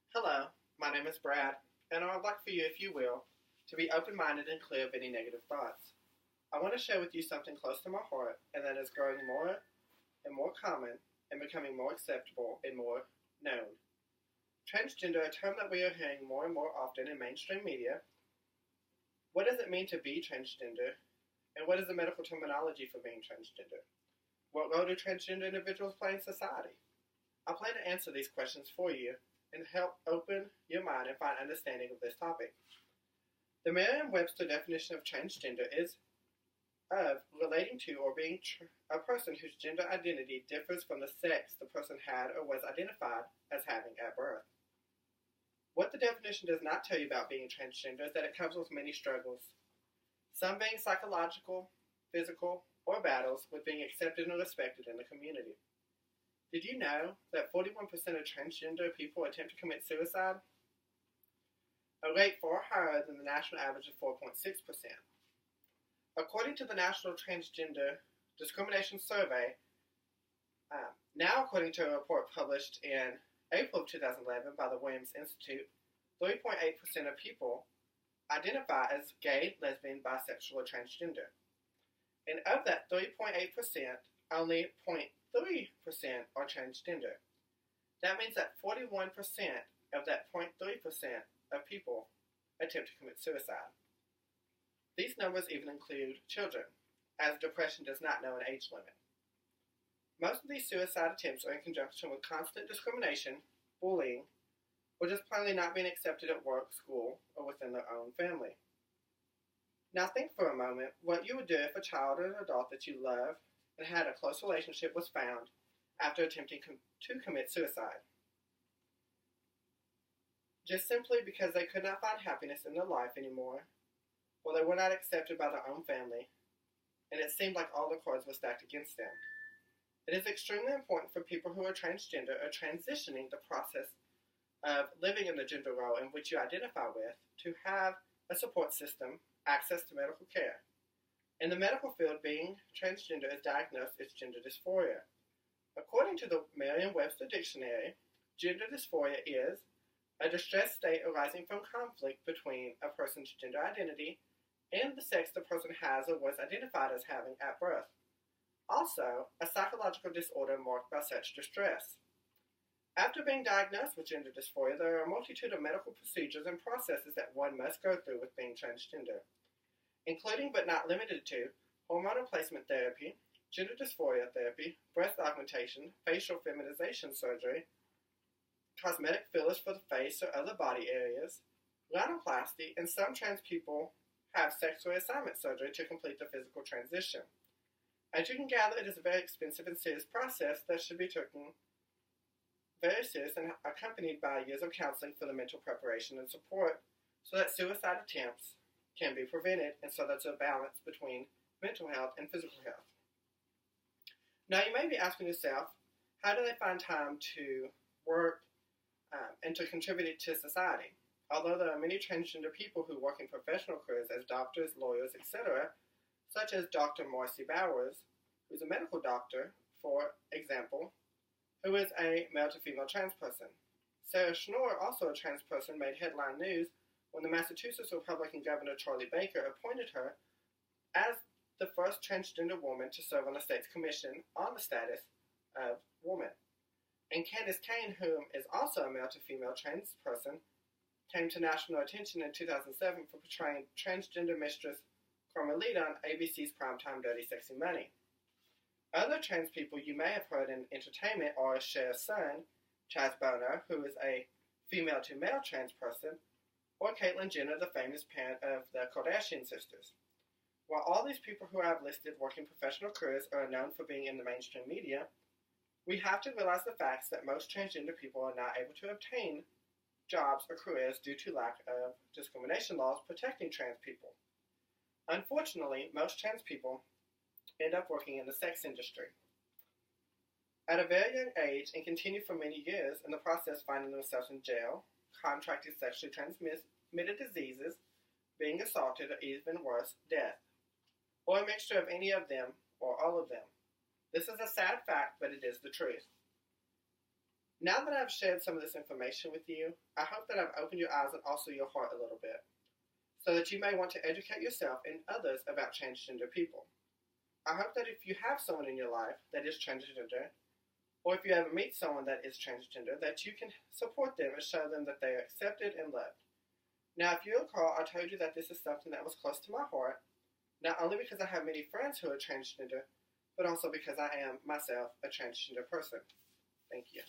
Hello, my name is Brad, and I would like for you, if you will, to be open minded and clear of any negative thoughts. I want to share with you something close to my heart, and that is growing more and more common and becoming more acceptable and more known. Transgender, a term that we are hearing more and more often in mainstream media. What does it mean to be transgender, and what is the medical terminology for being transgender? What role do transgender individuals play in society? I plan to answer these questions for you and help open your mind and find understanding of this topic. The Merriam-Webster definition of transgender is of relating to or being a person whose gender identity differs from the sex the person had or was identified as having at birth. What the definition does not tell you about being transgender is that it comes with many struggles, some being psychological, physical, or battles with being accepted and respected in the community. Did you know that 41% of transgender people attempt to commit suicide? A rate far higher than the national average of 4.6%. According to the National Transgender Discrimination Survey, now according to a report published in April of 2011 by the Williams Institute, 3.8% of people identify as gay, lesbian, bisexual, or transgender. And of that 3.8%, only 0.3% are transgender. That means that 41% of that 0.3% of people attempt to commit suicide. These numbers even include children, as depression does not know an age limit. Most of these suicide attempts are in conjunction with constant discrimination, bullying, or just plainly not being accepted at work, school, or within their own family. Now think for a moment what you would do if a child or an adult that you love and had a close relationship was found after attempting to commit suicide. Just simply because they could not find happiness in their life anymore, or they were not accepted by their own family, and it seemed like all the cards were stacked against them. It is extremely important for people who are transgender or transitioning the process of living in the gender role in which you identify with to have a support system, access to medical care. In the medical field, being transgender is diagnosed as gender dysphoria. According to the Merriam-Webster dictionary, gender dysphoria is a distressed state arising from conflict between a person's gender identity and the sex the person has or was identified as having at birth. Also, a psychological disorder marked by such distress. After being diagnosed with gender dysphoria, there are a multitude of medical procedures and processes that one must go through with being transgender, including but not limited to hormone replacement therapy, gender dysphoria therapy, breast augmentation, facial feminization surgery, cosmetic fillers for the face or other body areas, rhinoplasty, and some trans people have sex reassignment surgery to complete the physical transition. As you can gather, it is a very expensive and serious process that should be taken very serious and accompanied by years of counseling for the mental preparation and support so that suicide attempts can be prevented and so that's a balance between mental health and physical health. Now you may be asking yourself, how do they find time to work and to contribute to society? Although there are many transgender people who work in professional careers as doctors, lawyers, etc., such as Dr. Marcy Bowers, who's a medical doctor, for example, who is a male to female trans person. Sarah Schnorr, also a trans person, made headline news when the Massachusetts Republican Governor Charlie Baker appointed her as the first transgender woman to serve on the state's commission on the status of woman. And Candace Kane, whom is also a male to female trans person, came to national attention in 2007 for portraying transgender mistress Carmelita on ABC's primetime Dirty Sexy Money. Other trans people you may have heard in entertainment are Cher's son, Chaz Bono, who is a female-to-male trans person, or Caitlyn Jenner, the famous parent of the Kardashian sisters. While all these people who I have listed work in professional careers are known for being in the mainstream media, we have to realize the facts that most transgender people are not able to obtain jobs or careers due to lack of discrimination laws protecting trans people. Unfortunately, most trans people end up working in the sex industry at a very young age and continue for many years, in the process finding themselves in jail, contracting sexually transmitted diseases, being assaulted, or even worse, death, or a mixture of any of them or all of them. This is a sad fact, but it is the truth. Now that I've shared some of this information with you, I hope that I've opened your eyes and also your heart a little bit, so that you may want to educate yourself and others about transgender people. I hope that if you have someone in your life that is transgender, or if you ever meet someone that is transgender, that you can support them and show them that they are accepted and loved. Now, if you recall, I told you that this is something that was close to my heart, not only because I have many friends who are transgender, but also because I am myself a transgender person. Thank you.